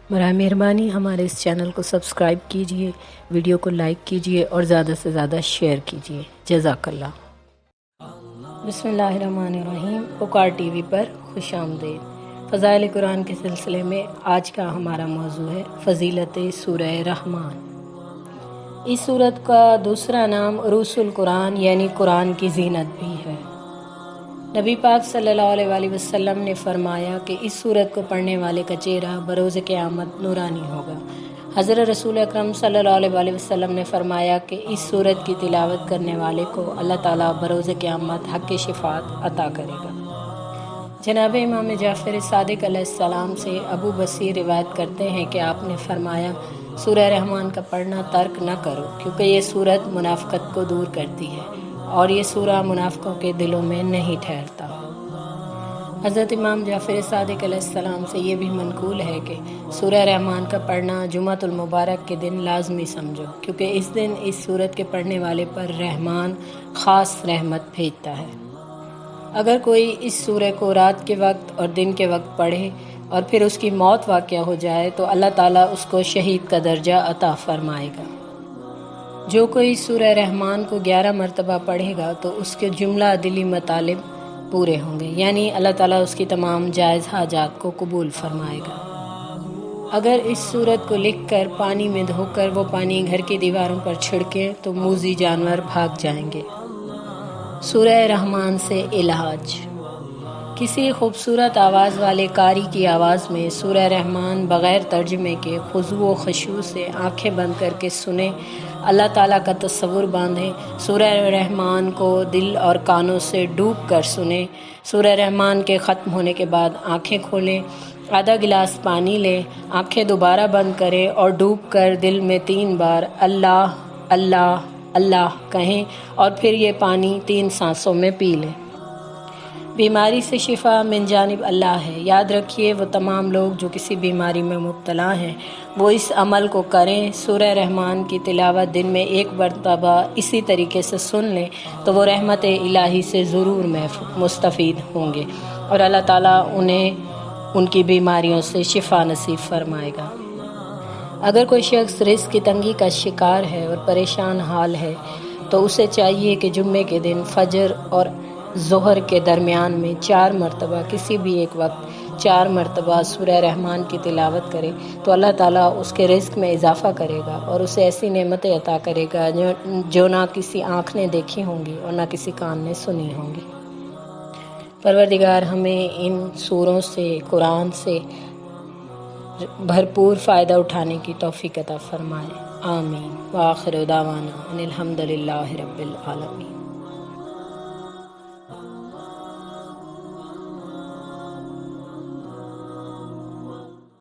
براہ مہربانی ہمارے اس چینل کو سبسکرائب کیجیے، ویڈیو کو لائک کیجیے اور زیادہ سے زیادہ شیئر کیجیے۔ جزاک اللہ۔ بسم اللہ الرحمن الرحیم۔ پکار ٹی وی پر خوش آمدید۔ فضائل قرآن کے سلسلے میں آج کا ہمارا موضوع ہے فضیلت سورہ رحمان۔ اس سورت کا دوسرا نام عروس القرآن یعنی قرآن کی زینت بھی ہے۔ نبی پاک صلی اللہ علیہ وآلہ وسلم نے فرمایا کہ اس سورت کو پڑھنے والے کا چہرہ بروز قیامت نورانی ہوگا۔ حضرت رسول اکرم صلی اللہ علیہ وآلہ وسلم نے فرمایا کہ اس سورت کی تلاوت کرنے والے کو اللہ تعالیٰ بروز قیامت حق شفاعت عطا کرے گا۔ جناب امام جعفر صادق علیہ السلام سے ابو بصیر روایت کرتے ہیں کہ آپ نے فرمایا سورہ رحمان کا پڑھنا ترک نہ کرو، کیونکہ یہ سورت منافقت کو دور کرتی ہے اور یہ سورہ منافقوں کے دلوں میں نہیں ٹھہرتا۔ حضرت امام جعفر صادق علیہ السلام سے یہ بھی منقول ہے کہ سورہ رحمان کا پڑھنا جمعۃ المبارک کے دن لازمی سمجھو، کیونکہ اس دن اس سورت کے پڑھنے والے پر رحمان خاص رحمت بھیجتا ہے۔ اگر کوئی اس سورہ کو رات کے وقت اور دن کے وقت پڑھے اور پھر اس کی موت واقع ہو جائے تو اللہ تعالیٰ اس کو شہید کا درجہ عطا فرمائے گا۔ جو کوئی سورہ رحمان کو 11 مرتبہ پڑھے گا تو اس کے جملہ دلی مطالب پورے ہوں گے، یعنی اللہ تعالیٰ اس کی تمام جائز حاجات کو قبول فرمائے گا۔ اگر اس سورت کو لکھ کر پانی میں دھو کر وہ پانی گھر کی دیواروں پر چھڑکیں تو موذی جانور بھاگ جائیں گے۔ سورہ رحمان سے علاج۔ کسی خوبصورت آواز والے قاری کی آواز میں سورہ رحمان بغیر ترجمے کے خضوع و خشوع سے آنکھیں بند کر کے سنیں، اللہ تعالیٰ کا تصور باندھیں، سورہ رحمان کو دل اور کانوں سے ڈوب کر سنیں، سورہ رحمان کے ختم ہونے کے بعد آنکھیں کھولیں، آدھا گلاس پانی لیں، آنکھیں دوبارہ بند کریں اور ڈوب کر دل میں 3 بار اللہ اللہ اللہ کہیں اور پھر یہ پانی 3 سانسوں میں پی لیں۔ بیماری سے شفا من جانب اللہ ہے۔ یاد رکھیے وہ تمام لوگ جو کسی بیماری میں مبتلا ہیں وہ اس عمل کو کریں، سورہ رحمان کی تلاوت دن میں 1 مرتبہ اسی طریقے سے سن لیں تو وہ رحمت الہی سے ضرور مستفید ہوں گے اور اللہ تعالیٰ انہیں ان کی بیماریوں سے شفا نصیب فرمائے گا۔ اگر کوئی شخص رزق کی تنگی کا شکار ہے اور پریشان حال ہے تو اسے چاہیے کہ جمعے کے دن فجر اور ظہر کے درمیان میں 4 مرتبہ کسی بھی ایک وقت 4 مرتبہ سورہ رحمان کی تلاوت کرے تو اللہ تعالیٰ اس کے رزق میں اضافہ کرے گا اور اسے ایسی نعمتیں عطا کرے گا جو نہ کسی آنکھ نے دیکھی ہوں گی اور نہ کسی کان نے سنی ہوں گی۔ پروردگار ہمیں ان سوروں سے، قرآن سے بھرپور فائدہ اٹھانے کی توفیق عطا فرمائے۔ آمین۔ وآخر دعوانا ان الحمد للہ رب العالمین۔